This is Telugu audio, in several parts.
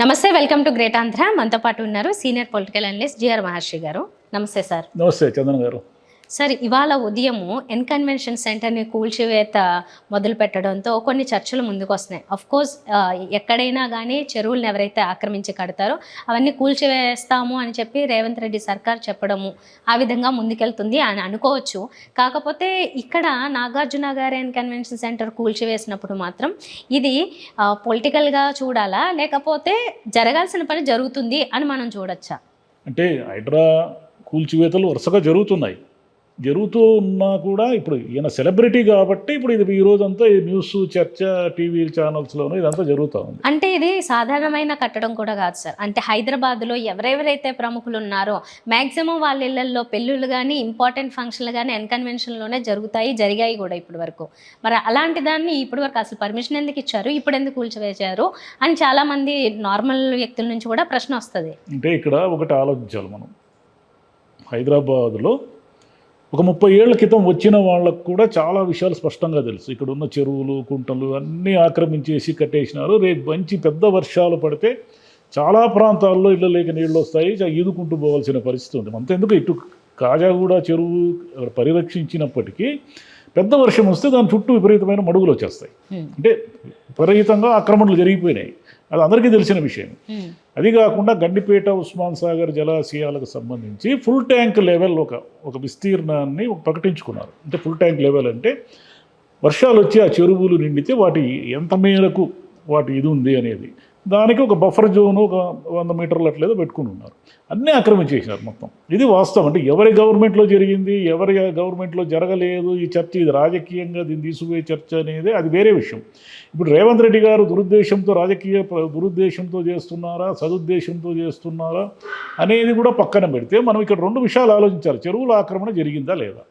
నమస్తే, వెల్కమ్ టు గ్రేట్ ఆంధ్ర. మనతో పాటు ఉన్నారు సీనియర్ పొలిటికల్ అనలిస్ట్ జిఆర్ మహర్షి గారు. నమస్తే సార్. నమస్తే చందన్ గారు. సార్, ఇవాళ ఉదయము కన్వెన్షన్ సెంటర్ని కూల్చివేత మొదలు పెట్టడంతో కొన్ని చర్చలు ముందుకు వస్తున్నాయి. కోర్స్ ఎక్కడైనా కానీ చెరువులను ఎవరైతే ఆక్రమించి కడతారో అవన్నీ కూల్చివేస్తాము అని చెప్పి రేవంత్ రెడ్డి సర్కార్ చెప్పడము ఆ విధంగా ముందుకెళ్తుంది అని అనుకోవచ్చు. కాకపోతే ఇక్కడ నాగార్జున గారి కన్వెన్షన్ సెంటర్ కూల్చివేసినప్పుడు మాత్రం ఇది పొలిటికల్గా చూడాలా, లేకపోతే జరగాల్సిన పని జరుగుతుంది అని మనం చూడొచ్చా? అంటే హైడ్రా కూల్చివేతలు వరుసగా జరుగుతూ ఉన్నా కూడా ఇప్పుడు ఈయన సెలబ్రిటీ కాబట్టి ఇప్పుడు ఇది ఈ రోజంతా ఈ న్యూస్ చర్చ టీవీ ఛానల్స్లోనూ ఇదంతా జరుగుతూ ఉంది. అంటే ఇది సాధారణమైన కట్టడం కూడా కాదు సార్. అంటే హైదరాబాద్లో ఎవరెవరైతే ప్రముఖులు ఉన్నారో మ్యాక్సిమం వాళ్ళ ఇళ్లలో పెళ్ళిళ్ళు కానీ ఇంపార్టెంట్ ఫంక్షన్లు కానీ కన్వెన్షన్లోనే జరిగాయి కూడా ఇప్పటి వరకు. మరి అలాంటి దాన్ని ఇప్పటి వరకు అసలు పర్మిషన్ ఎందుకు ఇచ్చారు, ఇప్పుడు ఎందుకు కూల్చివేశారు అని చాలామంది నార్మల్ వ్యక్తుల నుంచి కూడా ప్రశ్న వస్తుంది. అంటే ఇక్కడ ఒకటి ఆలోచించాలి మనం. హైదరాబాద్లో ఒక 30 ఏళ్ల క్రితం వచ్చిన వాళ్ళకు కూడా చాలా విషయాలు స్పష్టంగా తెలుసు. ఇక్కడ ఉన్న చెరువులు కుంటలు అన్నీ ఆక్రమించేసి కట్టేసినారు. రేపు మంచి పెద్ద వర్షాలు పడితే చాలా ప్రాంతాల్లో ఇళ్ళ లేక నీళ్ళు వస్తాయి, ఈదుకుంటూ పోవాల్సిన పరిస్థితి ఉంది. అంతెందుకు ఇటు కాజాగూడ చెరువు పరిరక్షించినప్పటికీ పెద్ద వర్షం వస్తే దాని చుట్టూ విపరీతమైన మడుగులు వచ్చేస్తాయి. అంటే విపరీతంగా ఆక్రమణలు జరిగిపోయినాయి, అది అందరికీ తెలిసిన విషయం. అది కాకుండా గండిపేట ఉస్మాన్ సాగర్ జలాశయాలకు సంబంధించి ఫుల్ ట్యాంక్ లెవెల్ ఒక విస్తీర్ణాన్ని ప్రకటించుకున్నారు. అంటే ఫుల్ ట్యాంక్ లెవెల్ అంటే వర్షాలు వచ్చి ఆ చెరువులు నిండితే వాటి ఎంత మేరకు వాటి ఇది ఉంది అనేది, దానికి ఒక బఫర్ జోను ఒక 100 మీటర్లు అట్లేదో పెట్టుకుని ఉన్నారు. అన్నీ ఆక్రమించేసినారు మొత్తం. ఇది వాస్తవం. అంటే ఎవరి గవర్నమెంట్లో జరిగింది, ఎవరి గవర్నమెంట్లో జరగలేదు ఈ చర్చ, ఇది రాజకీయంగా దీన్ని తీసుకుపోయే చర్చ అనేది అది వేరే విషయం. ఇప్పుడు రేవంత్ రెడ్డి గారు రాజకీయ దురుద్దేశంతో చేస్తున్నారా, సదుద్దేశంతో చేస్తున్నారా అనేది కూడా పక్కన పెడితే మనం ఇక్కడ 2 విషయాలు ఆలోచించాలి. చెరువుల ఆక్రమణ జరిగిందా లేదా,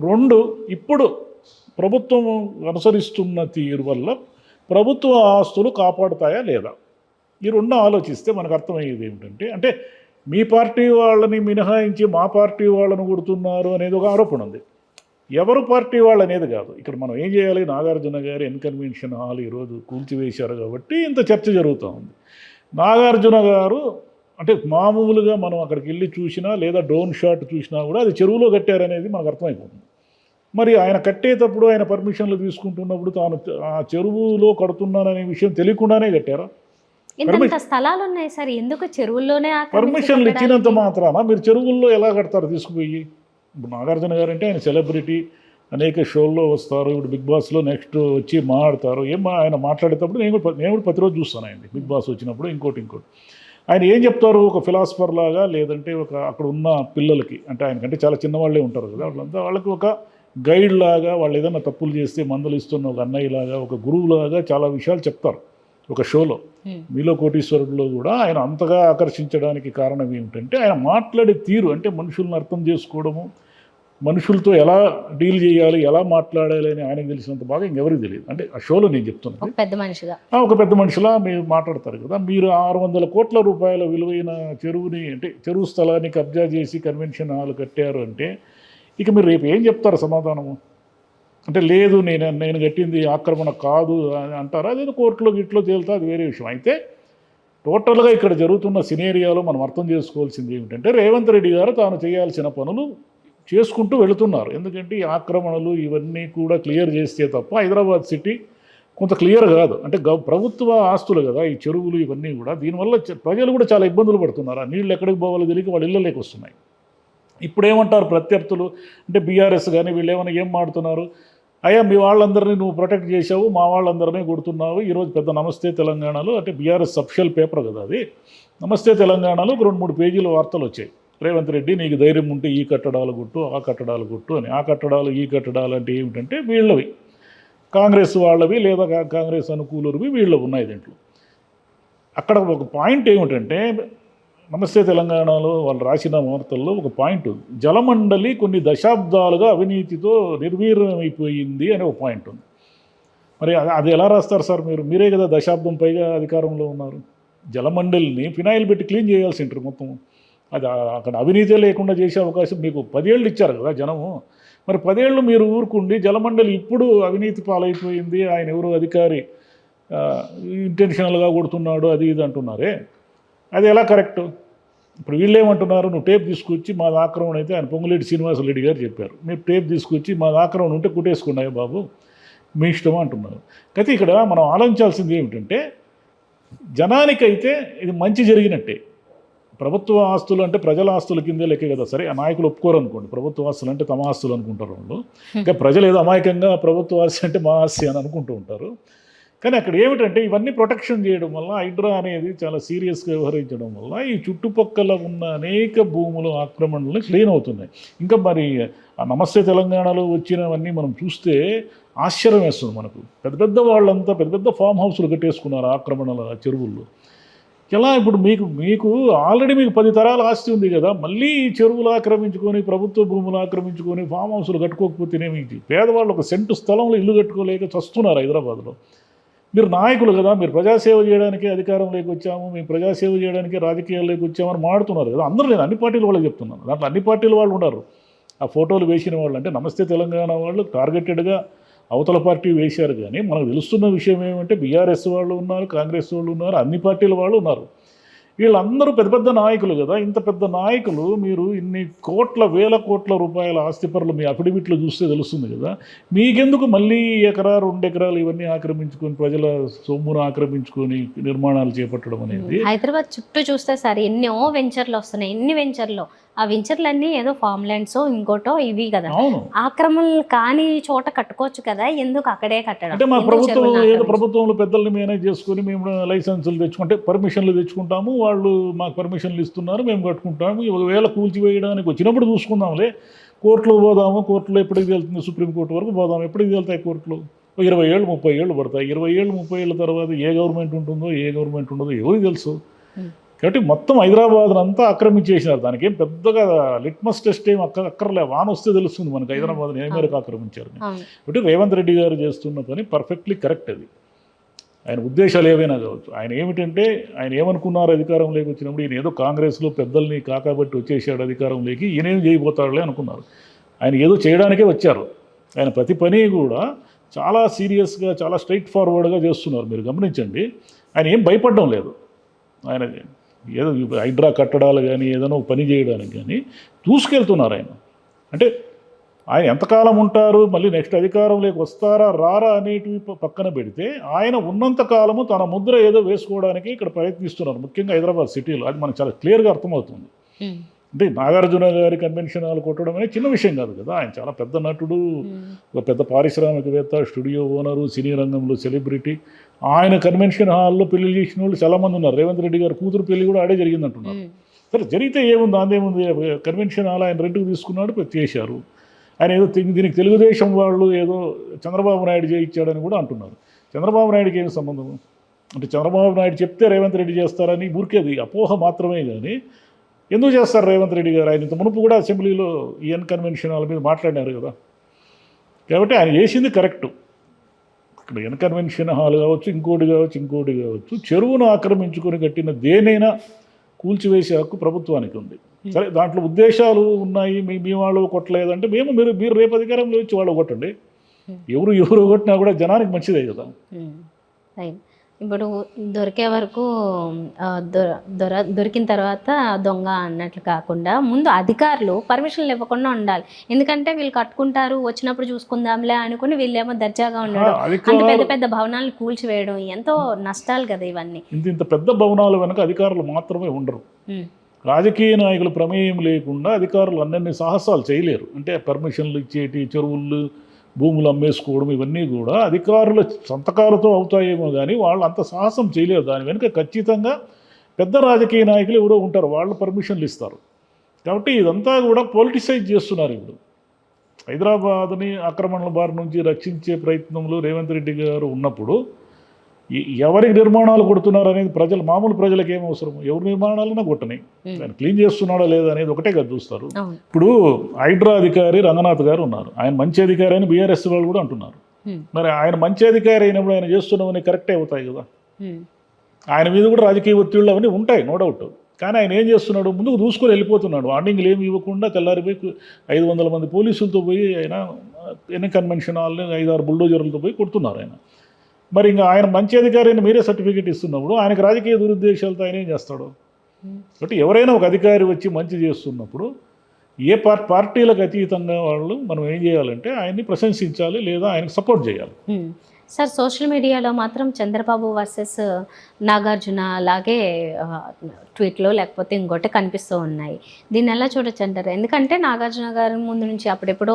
2 ఇప్పుడు ప్రభుత్వం అనుసరిస్తున్న తీరు వల్ల ప్రభుత్వ ఆస్తులు కాపాడుతాయా లేదా, ఈ 2 ఆలోచిస్తే మనకు అర్థమయ్యేది ఏమిటంటే, అంటే మీ పార్టీ వాళ్ళని మినహాయించి మా పార్టీ వాళ్ళని కొడుతున్నారు అనేది ఒక ఆరోపణ ఉంది. ఎవరు పార్టీ వాళ్ళు అనేది కాదు. ఇక్కడ మనం ఏం చేయాలి, నాగార్జున గారి కన్వెన్షన్ హాల్ ఈరోజు కూల్చివేశారు కాబట్టి ఇంత చర్చ జరుగుతూ ఉంది. నాగార్జున గారు అంటే మామూలుగా మనం అక్కడికి వెళ్ళి చూసినా లేదా డ్రోన్ షాట్ చూసినా కూడా అది చెరువులో కట్టారనేది మనకు అర్థమైపోతుంది. మరి ఆయన కట్టేటప్పుడు ఆయన పర్మిషన్లు తీసుకుంటున్నప్పుడు తాను ఆ చెరువులో కడుతున్నాననే విషయం తెలియకుండానే కట్టారా? స్థలాలు ఉన్నాయి సార్, ఎందుకు చెరువుల్లోనే పర్మిషన్లు ఇచ్చినంత మాత్రాన మీరు చెరువుల్లో ఎలా కడతారు తీసుకుపోయి? ఇప్పుడు నాగార్జున గారు అంటే ఆయన సెలబ్రిటీ, అనేక షోల్లో వస్తారు. ఇప్పుడు బిగ్ బాస్లో నెక్స్ట్ వచ్చి మాట్లాడతారు. ఆయన మాట్లాడేటప్పుడు నేను కూడా ప్రతిరోజు చూస్తాను ఆయన బిగ్ బాస్ వచ్చినప్పుడు. ఇంకోటి ఆయన ఏం చెప్తారు, ఒక ఫిలాసఫర్ లాగా, లేదంటే అక్కడ ఉన్న పిల్లలకి, అంటే ఆయనకంటే చాలా చిన్నవాళ్ళే ఉంటారు కదా, వాళ్ళకి ఒక గైడ్ లాగా, వాళ్ళు ఏదైనా తప్పులు చేస్తే మందులు ఇస్తున్న ఒక అన్నయ్యలాగా, ఒక గురువులాగా చాలా విషయాలు చెప్తారు ఒక షోలో. మీలో కోటీశ్వరుడిలో కూడా ఆయన అంతగా ఆకర్షించడానికి కారణం ఏమిటంటే ఆయన మాట్లాడే తీరు. అంటే మనుషులను అర్థం చేసుకోవడము, మనుషులతో ఎలా డీల్ చేయాలి, ఎలా మాట్లాడాలి అని ఆయనకు తెలిసినంత బాగా ఇంకెవరికి తెలియదు. అంటే ఆ షోలో నేను చెప్తున్నాను, ఒక పెద్ద మనిషిలా మీరు మాట్లాడతారు కదా. మీరు 600 కోట్ల రూపాయల విలువైన చెరువుని, అంటే చెరువు స్థలాన్ని కబ్జా చేసి కన్వెన్షన్ హాల్ కట్టారు అంటే ఇక మీరు రేపు ఏం చెప్తారు సమాధానము? అంటే లేదు నేను కట్టింది ఆక్రమణ కాదు అని అంటారా? అదేదో కోర్టులో గిట్లో తేలుతా, అది వేరే విషయం. అయితే టోటల్గా ఇక్కడ జరుగుతున్న సినేరియాలో మనం అర్థం చేసుకోవాల్సింది ఏమిటంటే, రేవంత్ రెడ్డి గారు తాను చేయాల్సిన పనులు చేసుకుంటూ వెళుతున్నారు. ఎందుకంటే ఈ ఆక్రమణలు ఇవన్నీ కూడా క్లియర్ చేస్తే తప్ప హైదరాబాద్ సిటీ కొంత క్లియర్ కాదు. అంటే ప్రభుత్వ ఆస్తులు కదా ఈ చెరువులు ఇవన్నీ కూడా. దీనివల్ల ప్రజలు కూడా చాలా ఇబ్బందులు పడుతున్నారు. ఆ నీళ్ళు ఎక్కడికి పోవాలో తెలియక వాళ్ళ ఇళ్ళలోకి వస్తున్నాయి. ఇప్పుడు ఏమంటారు ప్రత్యర్థులు, అంటే బీఆర్ఎస్ కానీ వీళ్ళు ఏం మాడుతున్నారు, అయ్యా మీ వాళ్ళందరినీ నువ్వు ప్రొటెక్ట్ చేసావు, మా వాళ్ళందరినీ కొడుతున్నావు. ఈరోజు పెద్ద నమస్తే తెలంగాణలో, అంటే బీఆర్ఎస్ అఫిషియల్ పేపర్ కదా అది, నమస్తే తెలంగాణలో 2-3 పేజీల వార్తలు వచ్చాయి. రేవంత్ రెడ్డి నీకు ధైర్యం ఉంటే ఈ కట్టడాలు కొట్టు, ఆ కట్టడాలు కొట్టు అని. ఆ కట్టడాలు ఈ కట్టడాలు అంటే ఏమిటంటే వీళ్ళవి, కాంగ్రెస్ వాళ్ళవి లేదా కాంగ్రెస్ అనుకూలువి వీళ్ళవి ఉన్నాయి దీంట్లో. అక్కడ ఒక పాయింట్ ఏమిటంటే, నమస్తే తెలంగాణలో వాళ్ళు రాసిన వార్తల్లో ఒక పాయింట్ ఉంది, జలమండలి కొన్ని దశాబ్దాలుగా అవినీతితో నిర్వీర్యమైపోయింది అనే ఒక పాయింట్ ఉంది. మరి అది ఎలా రాస్తారు సార్? మీరే కదా దశాబ్దం పైగా అధికారంలో ఉన్నారు. జలమండలిని ఫినాయిల్ పెట్టి క్లీన్ చేయాల్సి ఉంటుంది మొత్తం. అది అక్కడ అవినీతే లేకుండా చేసే అవకాశం మీకు 10 ఏళ్ళు ఇచ్చారు కదా జనము. మరి 10 ఏళ్ళు మీరు ఊరుకుండి జలమండలి ఇప్పుడు అవినీతి పాలైపోయింది, ఆయన ఎవరు అధికారి ఇంటెన్షనల్గా కొడుతున్నాడు అది ఇది అంటున్నారే, అది ఎలా కరెక్ట్? ఇప్పుడు వీళ్ళు ఏమంటున్నారు, నువ్వు టేప్ తీసుకొచ్చి మా ఆక్రమణ అయితే ఆయన పొంగులేటి శ్రీనివాసరెడ్డి గారు చెప్పారు, మీరు టేప్ తీసుకొచ్చి మా ఆక్రమణ ఉంటే కుట్టేసుకున్నాయి బాబు మీ ఇష్టం అంటున్నారు. అయితే ఇక్కడ మనం ఆలోచించాల్సింది ఏమిటంటే, జనానికైతే ఇది మంచి జరిగినట్టే. ప్రభుత్వ ఆస్తులు అంటే ప్రజల ఆస్తుల కిందే లెక్క కదా. సరే ఆ నాయకులు ఒప్పుకోరు అనుకోండి, ప్రభుత్వ ఆస్తులు అంటే తమ ఆస్తులు అనుకుంటారు వాళ్ళు. ఇంకా ప్రజలు ఏదో అమాయకంగా ప్రభుత్వ ఆస్తి అంటే మా ఆస్తి అని అనుకుంటూ ఉంటారు. కానీ అక్కడ ఏమిటంటే ఇవన్నీ ప్రొటెక్షన్ చేయడం వల్ల, హైడ్రా అనేది చాలా సీరియస్గా వ్యవహరించడం వల్ల ఈ చుట్టుపక్కల ఉన్న అనేక భూములు ఆక్రమణలు క్లీన్ అవుతున్నాయి. ఇంకా మరి ఆ నమస్తే తెలంగాణలో వచ్చినవన్నీ మనం చూస్తే ఆశ్చర్యం వేస్తుంది మనకు. పెద్ద పెద్ద వాళ్ళంతా పెద్ద పెద్ద ఫామ్ హౌస్లు కట్టేసుకున్నారు ఆక్రమణల చెరువుల్లో. ఎలా ఇప్పుడు మీకు ఆల్రెడీ మీకు 10 తరాల ఆస్తి ఉంది కదా, మళ్ళీ చెరువులు ఆక్రమించుకొని ప్రభుత్వ భూములు ఆక్రమించుకొని ఫామ్ హౌస్లు కట్టుకోకపోతేనేమి? పేదవాళ్ళు ఒక సెంటు స్థలంలో ఇల్లు కట్టుకోలేక చస్తున్నారు హైదరాబాద్లో. మీరు నాయకులు కదా, మీరు ప్రజాసేవ చేయడానికి అధికారంలోకి వచ్చాము, మేము ప్రజాసేవ చేయడానికి రాజకీయాల్లోకి వచ్చామని మాడుతున్నారు కదా. అందరూ, నేను అన్ని పార్టీల వాళ్ళకి చెప్తున్నాను, దాంట్లో అన్ని పార్టీల వాళ్ళు ఉన్నారు. ఆ ఫోటోలు వేసిన వాళ్ళు అంటే నమస్తే తెలంగాణ వాళ్ళు టార్గెటెడ్గా అవతల పార్టీ వేశారు. కానీ మనకు తెలుస్తున్న విషయం ఏమంటే బీఆర్ఎస్ వాళ్ళు ఉన్నారు, కాంగ్రెస్ వాళ్ళు ఉన్నారు, అన్ని పార్టీల వాళ్ళు ఉన్నారు. వీళ్ళందరూ పెద్ద పెద్ద నాయకులు కదా. ఇంత పెద్ద నాయకులు మీరు ఇన్ని వేల కోట్ల రూపాయల ఆస్తిపరులు మీ అఫిడవిట్లు చూస్తే తెలుస్తుంది కదా. మీకెందుకు మళ్ళీ ఎకరా 2 ఎకరాలు ఇవన్నీ ఆక్రమించుకొని ప్రజల సొమ్మును ఆక్రమించుకొని నిర్మాణాలు చేపట్టడం అనేది? హైదరాబాద్ చుట్టూ చూస్తే సార్ ఎన్నో వెంచర్లు వస్తున్నాయి, ఎన్ని వెంచర్లు. ఆ వెంచర్లన్నీ ఏదో ఫామ్ ల్యాండ్స్ ఇంకోటో ఇవి కదా, ఆక్రమణలు కాని చోట కట్టుకోవచ్చు కదా, ఎందుకు అక్కడే కట్టడం? అంటే మా ప్రభుత్వం ఏదో ప్రభుత్వంలో పెద్దల్ని మేనేజ్ చేసుకొని మేము లైసెన్సులు తెచ్చుకుంటే పర్మిషన్లు తెచ్చుకుంటాము, వాళ్ళు మాకు పర్మిషన్లు ఇస్తున్నారు, మేము కట్టుకుంటాము. ఒకవేళ కూల్చివేయడానికి వచ్చినప్పుడు చూసుకుందాంలే, కోర్టులో పోదాము, కోర్టులో ఎప్పటికి వెళ్తుంది, సుప్రీంకోర్టు వరకు పోదాము, ఎప్పటికి వెళ్తాయి కోర్టులు? 20 ఏళ్ళు 30 ఏళ్ళు పడతాయి. 20 ఏళ్ళు 30 ఏళ్ళ తర్వాత ఏ గవర్నమెంట్ ఉంటుందో ఏ గవర్నమెంట్ ఉండదో ఎవరికి తెలుసు. కాబట్టి మొత్తం హైదరాబాద్ అంతా ఆక్రమించేసినారు. దానికి ఏం పెద్దగా లిట్మస్ టెస్ట్ ఏం అక్కర్లే, వాన వస్తే తెలుస్తుంది మనకు హైదరాబాద్ని ఏ మేరకు ఆక్రమించారు. కాబట్టి రేవంత్ రెడ్డి గారు చేస్తున్న పని పర్ఫెక్ట్లీ కరెక్ట్. అది ఆయన ఉద్దేశాలు ఏవైనా కావచ్చు. ఆయన ఏమిటంటే ఆయన ఏమనుకున్నారు అధికారంలోకి వచ్చినప్పుడు, ఈయన ఏదో కాంగ్రెస్లో పెద్దల్ని కాకాబట్టి వచ్చేసాడు అధికారంలోకి, ఈయనేం చేయబోతాడులే అనుకున్నారు. ఆయన ఏదో చేయడానికే వచ్చారు. ఆయన ప్రతి పని కూడా చాలా సీరియస్గా చాలా స్ట్రైట్ ఫార్వర్డ్గా చేస్తున్నారు. మీరు గమనించండి, ఆయన ఏం భయపడడం లేదు. ఆయన ఏదో హైడ్రా కట్టడాలు కానీ ఏదైనా పని చేయడానికి కానీ దూసుకెళ్తున్నారు ఆయన. అంటే ఆయన ఎంతకాలం ఉంటారు, మళ్ళీ నెక్స్ట్ అధికారంలోకి వస్తారా రారా అనేటివి పక్కన పెడితే, ఆయన ఉన్నంత కాలము తన ముద్ర ఏదో వేసుకోవడానికి ఇక్కడ ప్రయత్నిస్తున్నారు, ముఖ్యంగా హైదరాబాద్ సిటీలో. అది మనకు చాలా క్లియర్గా అర్థమవుతుంది. అంటే నాగార్జున గారి కన్వెన్షన్ హాల్ కొట్టడం అనేది చిన్న విషయం కాదు కదా. ఆయన చాలా పెద్ద నటుడు, ఒక పెద్ద పారిశ్రామికవేత్త, స్టూడియో ఓనరు, సినీ రంగంలో సెలబ్రిటీ. ఆయన కన్వెన్షన్ హాల్లో పెళ్లి చేసిన వాళ్ళు చాలామంది ఉన్నారు. రేవంత్ రెడ్డి గారు కూతురు పెళ్లి కూడా ఆడే జరిగిందంటున్నారు. సరే జరిగితే ఏముంది, అందేముంది, కన్వెన్షన్ హాల్ ఆయన రెంట్కి తీసుకున్నాడు, చేశారు. ఆయన ఏదో దీనికి తెలుగుదేశం వాళ్ళు ఏదో చంద్రబాబు నాయుడు చేయించాడని కూడా అంటున్నారు. చంద్రబాబు నాయుడుకి ఏమి సంబంధం? అంటే చంద్రబాబు నాయుడు చెప్తే రేవంత్ రెడ్డి చేస్తారని ఊరికేది అపోహ మాత్రమే. కానీ ఎందుకు చేస్తారు రేవంత్ రెడ్డి గారు? ఆయన ఇంత మునుపు కూడా అసెంబ్లీలో ఈఎన్ కన్వెన్షన్ హాల్ మీద మాట్లాడినారు కదా. కాబట్టి ఆయన చేసింది కరెక్టు. ఇక్కడ ఎన్ కన్వెన్షన్ హాల్ కావచ్చు, ఇంకోటి కావచ్చు, చెరువును ఆక్రమించుకొని కట్టిన దేనైనా కూల్చివేసే హక్కు ప్రభుత్వానికి ఉంది. సరే దాంట్లో ఉద్దేశాలు ఉన్నాయి, మీ వాళ్ళు కొట్టలేదంటే మీరు రేపు అధికారంలో వచ్చి వాళ్ళు కొట్టండి. ఎవరు కొట్టినా కూడా జనానికి మంచిదే కదా. ఇప్పుడు దొరికే వరకు దొరికిన తర్వాత దొంగ అన్నట్లు కాకుండా ముందు అధికారులు పర్మిషన్లు ఇవ్వకుండా ఉండాలి. ఎందుకంటే వీళ్ళు కట్టుకుంటారు, వచ్చినప్పుడు చూసుకుందాంలే అనుకుని వీళ్ళేమో దర్జాగా ఉండడం, అంత పెద్ద పెద్ద భవనాలను కూల్చివేయడం ఎంతో నష్టాలు కదా ఇవన్నీ. ఇంత పెద్ద భవనాల వెనక అధికారులు మాత్రమే ఉండరు. రాజకీయ నాయకులు ప్రమేయం లేకుండా అధికారులు అన్ని సాహసాలు చేయలేరు. అంటే పర్మిషన్లు ఇచ్చేటి, చెరువులు భూములు అమ్మేసుకోవడం ఇవన్నీ కూడా అధికారుల సంతకాలతో అవుతాయేమో కానీ వాళ్ళు అంత సాహసం చేయలేరు. దాని వెనుక ఖచ్చితంగా పెద్ద రాజకీయ నాయకులు ఎవరో ఉంటారు, వాళ్ళు పర్మిషన్లు ఇస్తారు. కాబట్టి ఇదంతా కూడా పొలిటిసైజ్ చేస్తున్నారు. ఇప్పుడు హైదరాబాద్ని ఆక్రమణల బారి నుంచి రక్షించే ప్రయత్నంలో రేవంత్ రెడ్డి గారు ఉన్నప్పుడు ఎవరికి నిర్మాణాలు కొడుతున్నారు అనేది మామూలు ప్రజలకు ఏం అవసరం? ఎవరు నిర్మాణాలన్నా కొట్టని, ఆయన క్లీన్ చేస్తున్నాడా లేదా అనేది ఒకటే కదా చూస్తారు. ఇప్పుడు హైడ్రా అధికారి రంగనాథ్ గారు ఉన్నారు, ఆయన మంచి అధికారి అని బీఆర్ఎస్ వాళ్ళు కూడా అంటున్నారు. మరి ఆయన మంచి అధికారి అయినప్పుడు ఆయన చేస్తున్నవన్నీ కరెక్టే అవుతాయి కదా. ఆయన మీద కూడా రాజకీయ ఒత్తిళ్ళు అవన్నీ ఉంటాయి, నో డౌట్. కానీ ఆయన ఏం చేస్తున్నాడు, ముందుకు దూసుకొని వెళ్ళిపోతున్నాడు. వార్నింగ్లు ఏమి ఇవ్వకుండా తెల్లారిపోయి 500 మంది పోలీసులతో పోయి ఆయన ఎన్ని కన్వెన్షన్ హాల్ని 5-6 బుల్డోజర్లతో పోయి కొడుతున్నారు ఆయన. మరి ఇంకా ఆయన మంచి అధికారి అని మీరే సర్టిఫికేట్ ఇస్తున్నప్పుడు ఆయనకు రాజకీయ దురుద్దేశాలతో ఆయన ఏం చేస్తాడు? కాబట్టి ఎవరైనా ఒక అధికారి వచ్చి మంచి చేస్తున్నప్పుడు ఏ పార్టీలకు అతీతంగా వాళ్ళు మనం ఏం చేయాలంటే ఆయన్ని ప్రశంసించాలి లేదా ఆయనకు సపోర్ట్ చేయాలి. సార్ సోషల్ మీడియాలో మాత్రం చంద్రబాబు వర్సెస్ నాగార్జున అలాగే ట్వీట్లో లేకపోతే ఇంకోటి కనిపిస్తూ ఉన్నాయి. దీన్ని ఎలా చూడొచ్చు అంటారు? ఎందుకంటే నాగార్జున గారి ముందు నుంచి అప్పుడెప్పుడో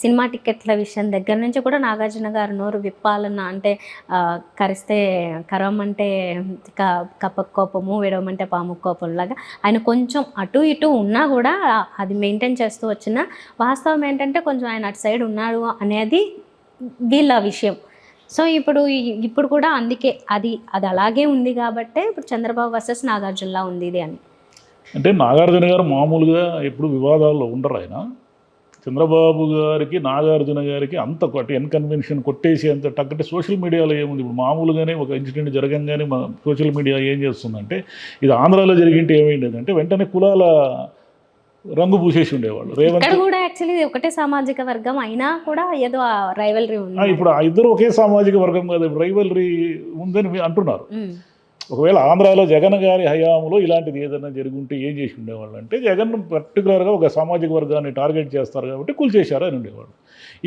సినిమా టికెట్ల విషయం దగ్గర నుంచి కూడా నాగార్జున గారు నోరు విప్పాలన్న, అంటే కరిస్తే కరవమంటే కప్పకు కోపము, విడవమంటే పాము కోపం లాగా ఆయన కొంచెం అటు ఇటు ఉన్నా కూడా అది మెయింటైన్ చేస్తూ వచ్చిన వాస్తవం ఏంటంటే కొంచెం ఆయన అటు సైడ్ ఉన్నాడు అనేది వీళ్ళ విషయం. సో ఇప్పుడు కూడా అందుకే అది అలాగే ఉంది కాబట్టే ఇప్పుడు చంద్రబాబు వర్సెస్ నాగార్జునలా ఉంది ఇది అని. అంటే నాగార్జున గారు మామూలుగా ఎప్పుడు వివాదాల్లో ఉండరు. ఆయన చంద్రబాబు గారికి నాగార్జున గారికి అంత ఇన్కన్వెన్షన్ కొట్టేసి అంత టక్కటే సోషల్ మీడియాలో ఏముంది. ఇప్పుడు మామూలుగానే ఒక ఇన్సిడెంట్ జరగంగానే సోషల్ మీడియా ఏం చేస్తుందంటే, ఇది ఆంధ్రాలో జరిగింటే ఏమైందంటే వెంటనే కులాల రంగు పూసేసి ఉండేవాళ్ళు. ఇక్కడ కూడా యాక్చువల్లీ ఒకటే సామాజిక వర్గం అయినా కూడా ఏదో రైవల్రీ ఉంది. ఇప్పుడు ఆ ఇద్దరు ఒకే సామాజిక వర్గం కాదు, ఇప్పుడు రైవల్రీ ఉందని అంటున్నారు. ఒకవేళ ఆంధ్రాలో జగన్ గారి హయాంలో ఇలాంటిది ఏదైనా జరుగుంటే ఏం చేసి ఉండేవాళ్ళు అంటే, జగన్ పర్టికులర్గా ఒక సామాజిక వర్గాన్ని టార్గెట్ చేస్తారు కాబట్టి కూల్చేశారు అని ఉండేవాళ్ళు.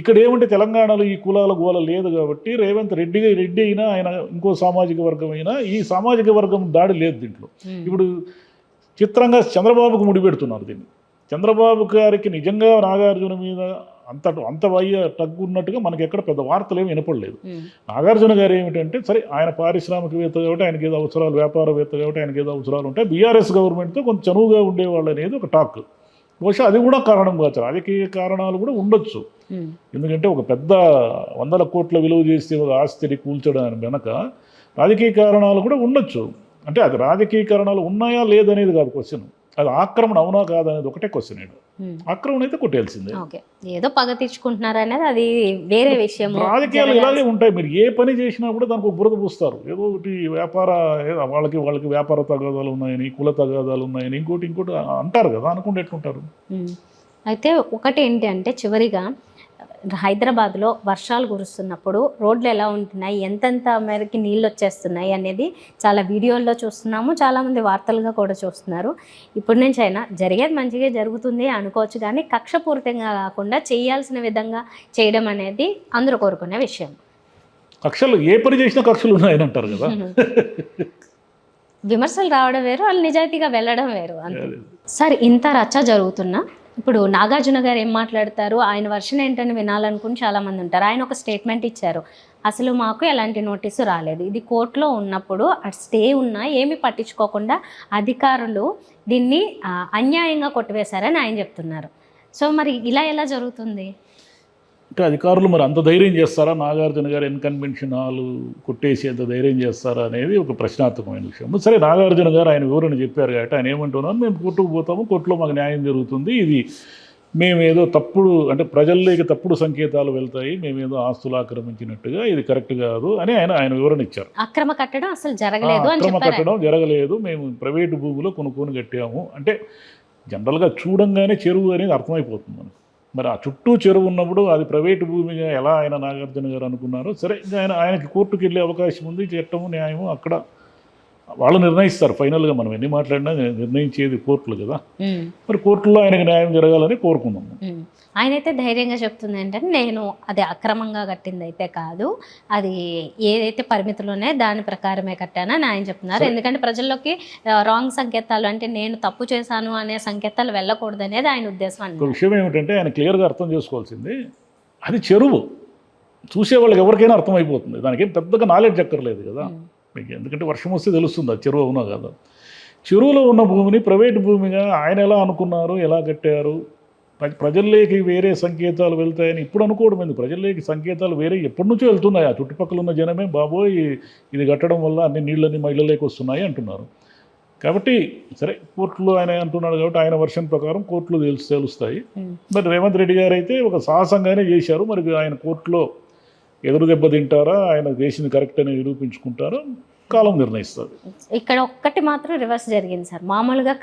ఇక్కడ ఏమంటే తెలంగాణలో ఈ కులాల గోల లేదు కాబట్టి రేవంత్ రెడ్డి అయినా ఆయన ఇంకో సామాజిక వర్గం అయినా ఈ సామాజిక వర్గం దాడి లేదు దీంట్లో. ఇప్పుడు చిత్రంగా చంద్రబాబుకు ముడిపెడుతున్నారు దీన్ని. చంద్రబాబు గారికి నిజంగా నాగార్జున మీద అంత వయ్య తగ్గున్నట్టుగా మనకి ఎక్కడ పెద్ద వార్తలు ఏమి వినపడలేదు. నాగార్జున గారు ఏమిటంటే, సరే ఆయన పారిశ్రామికవేత్త కాబట్టి ఆయనకి ఏదో అవసరాలు, వ్యాపారవేత్త కాబట్టి ఆయనకి ఏదో అవసరాలు ఉంటాయి, బీఆర్ఎస్ గవర్నమెంట్తో కొంత చనువుగా ఉండేవాళ్ళు అనేది ఒక టాక్. బహుశా అది కూడా కారణం కావచ్చు, రాజకీయ కారణాలు కూడా ఉండొచ్చు. ఎందుకంటే ఒక పెద్ద 100 కోట్ల విలువ చేస్తే ఒక ఆస్తిని కూల్చడానికి వెనక రాజకీయ కారణాలు కూడా ఉండొచ్చు. అంటే అది రాజకీయ కారణాలు ఉన్నాయా లేదనేది కాదు క్వశ్చన్, అది ఆక్రమణ అవునా కాదనేది ఒకటే క్వశ్చన్. ఆక్రమణ అయితే కొట్టేయాల్సిందే. ఏదో పగ తీర్చుకుంటున్నారు అనేది అది వేరే విషయం. రాజకీయాలు ఇలాగే ఉంటాయి. మీరు ఏ పని చేసినా కూడా దానికి బురద పూస్తారు. ఏదో ఒకటి వాళ్ళకి వ్యాపార తగాదాలు ఉన్నాయని, కుల తగాదాలు ఉన్నాయని, ఇంకోటి అంటారు కదా, అనుకుంటే ఎట్లుంటారు. అయితే ఒకటి ఏంటి అంటే, చివరిగా హైదరాబాద్లో వర్షాలు కురుస్తున్నప్పుడు రోడ్లు ఎలా ఉంటున్నాయి, ఎంతెంత మేరకి నీళ్ళు వచ్చేస్తున్నాయి అనేది చాలా వీడియోల్లో చూస్తున్నాము, చాలామంది వార్తలుగా కూడా చూస్తున్నారు. ఇప్పుడు నుంచి అయినా జరిగేది మంచిగా జరుగుతుంది అనుకోవచ్చు, కానీ కక్షపూరితంగా కాకుండా చేయాల్సిన విధంగా చేయడం అనేది అందరూ కోరుకునే విషయం. కక్షలు ఏ పని చేసినా కక్షలు ఉన్నాయని అంటారు కదా. విమర్శలు రావడం వేరు, వాళ్ళు నిజాయితీగా వెళ్ళడం వేరు అంతే. సార్, ఇంత రచ్చ జరుగుతున్నా ఇప్పుడు నాగార్జున గారు ఏం మాట్లాడతారు, ఆయన వర్షన్ ఏంటని వినాలనుకుని చాలామంది ఉంటారు. ఆయన ఒక స్టేట్మెంట్ ఇచ్చారు, అసలు మాకు ఎలాంటి నోటీసు రాలేదు, ఇది కోర్టులో ఉన్నప్పుడు స్టే ఉన్నా ఏమీ పట్టించుకోకుండా అధికారులు దీన్ని అన్యాయంగా కొట్టివేశారని ఆయన చెప్తున్నారు. సో మరి ఇలా ఎలా జరుగుతుంది? అంటే అధికారులు మరి అంత ధైర్యం చేస్తారా, నాగార్జున గారు ఇన్కన్వెన్షన్ హాలు కొట్టేసి అంత ధైర్యం చేస్తారా అనేది ఒక ప్రశ్నార్థకమైన విషయం. సరే, నాగార్జున గారు ఆయన వివరణ చెప్పారు కాబట్టి ఆయన ఏమంటున్నారు, మేము కోర్టుకు పోతాము, కోర్టులో మాకు న్యాయం జరుగుతుంది, ఇది మేమేదో తప్పుడు, అంటే ప్రజల్లోకి తప్పుడు సంకేతాలు వెళ్తాయి, మేమేదో ఆస్తులు ఆక్రమించినట్టుగా, ఇది కరెక్ట్ కాదు అని ఆయన వివరణ ఇచ్చారు. అక్రమ కట్టడం అసలు జరగలేదు, అక్రమ కట్టడం జరగలేదు, మేము ప్రైవేటు భూమిలో కొనుక్కొని కట్టాము అంటే జనరల్గా చూడంగానే చెరువు అనేది అర్థమైపోతుంది మనకు. మరి ఆ చుట్టూ చెరువు ఉన్నప్పుడు అది ప్రైవేటు భూమిగా ఎలా ఆయన నాగార్జున గారు అనుకున్నారో, సరే ఇంకా ఆయనకి కోర్టుకు వెళ్ళే అవకాశం ఉంది, చట్టము న్యాయము అక్కడ వాళ్ళు నిర్ణయిస్తారు. ఫైనల్గా మనం ఎన్ని మాట్లాడినా నిర్ణయించేది కోర్టులు కదా. మరి కోర్టులో ఆయనకు న్యాయం జరగాలని కోరుకున్నాము. ఆయనైతే ధైర్యంగా చెప్తుంది ఏంటంటే, నేను అది అక్రమంగా కట్టింది అయితే కాదు, అది ఏదైతే పరిమితిలోనే దాని ప్రకారమే కట్టానని ఆయన చెప్తున్నారు. ఎందుకంటే ప్రజల్లోకి రాంగ్ సంకేతాలు, అంటే నేను తప్పు చేశాను అనే సంకేతాలు వెళ్ళకూడదు అనేది ఆయన ఉద్దేశం. ఒక విషయం ఏమిటంటే ఆయన క్లియర్గా అర్థం చేసుకోవాల్సింది, అది చెరువు చూసే వాళ్ళకి ఎవరికైనా అర్థమైపోతుంది, దానికి పెద్దగా నాలెడ్జ్ అక్కర్లేదు కదా మీకు. ఎందుకంటే వర్షం వస్తే తెలుస్తుంది అది చెరువు అవునా కదా. చెరువులో ఉన్న భూమిని ప్రైవేట్ భూమిగా ఆయన ఎలా అనుకున్నారు, ఎలా కట్టారు, ప్రజల్లోకి వేరే సంకేతాలు వెళ్తాయని ఇప్పుడు అనుకోవడం ఎందుకు. ప్రజల్లోకి సంకేతాలు వేరే ఎప్పటి నుంచో వెళ్తున్నాయి. ఆ చుట్టుపక్కల ఉన్న జనమే బాబోయ్ ఇది కట్టడం వల్ల అన్ని నీళ్ళని మహిళలోకి వస్తున్నాయి అంటున్నారు. కాబట్టి సరే, కోర్టులో ఆయన అంటున్నాడు కాబట్టి ఆయన వర్షన్ ప్రకారం కోర్టులో తెలుస్తాయి. మరి రేవంత్ రెడ్డి గారు అయితే ఒక సాహసంగానే చేశారు. మరి ఆయన కోర్టులో ఎదురు దెబ్బ తింటారా, ఆయన చేసింది కరెక్ట్ అని నిరూపించుకుంటారా, కాలం నిర్ణయిస్తుంది. ఇక్కడ ఒక్కటి మాత్రం రివర్స్ జరిగింది సార్. మామూలుగా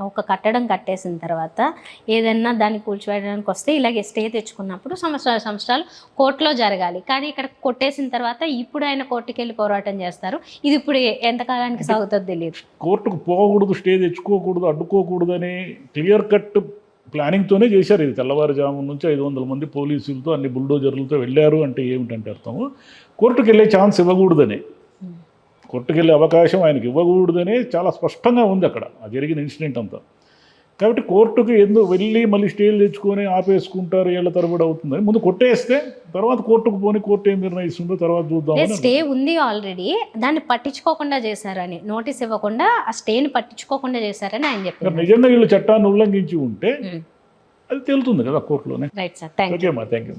ఒక కట్టడం కట్టేసిన తర్వాత ఏదన్నా దాన్ని కూల్చివేయడానికి వస్తే ఇలాగే స్టే తెచ్చుకున్నప్పుడు సంవత్సరాలు కోర్టులో జరగాలి. కానీ ఇక్కడ కొట్టేసిన తర్వాత ఇప్పుడు ఆయన కోర్టుకి వెళ్ళి పోరాటం చేస్తారు. ఇది ఇప్పుడు ఎంతకాలానికి సాగుతుందో తెలియదు. కోర్టుకు పోకూడదు, స్టే తెచ్చుకోకూడదు, అడ్డుకోకూడదు అని క్లియర్ కట్ ప్లానింగ్తోనే చేశారు. ఇది తెల్లవారుజాము నుంచి 500 మంది పోలీసులతో అన్ని బుల్డోజర్లతో వెళ్ళారు అంటే ఏమిటంటే అర్థము కోర్టుకు వెళ్ళే ఛాన్స్ ఇవ్వకూడదని, కోర్టుకు వెళ్ళే అవకాశం ఆయనకి ఇవ్వకూడదనే చాలా స్పష్టంగా ఉంది అక్కడ ఆ జరిగిన ఇన్సిడెంట్ అంతా. కాబట్టి కోర్టుకు ఎందుకు వెళ్ళి మళ్ళీ స్టేలు తెచ్చుకొని ఆపేసుకుంటారు, ఏళ్ళ తరబడి అవుతుందని ముందు కొట్టేస్తే తర్వాత కోర్టుకు పోని కోర్టు ఏం నిర్ణయిస్తుందో తర్వాత చూద్దాం. స్టే ఉంది ఆల్రెడీ, దాన్ని పట్టించుకోకుండా చేశారని, నోటీస్ ఇవ్వకుండా ఆ స్టేని పట్టించుకోకుండా చేశారని ఆయన చెప్పారు. నిజంగా వీళ్ళు చట్టాన్ని ఉల్లంఘించి ఉంటే అది తేలుతుంది కదా కోర్టులోనే. Right sir, thank you. Okay అమ్మా, థ్యాంక్ యూ.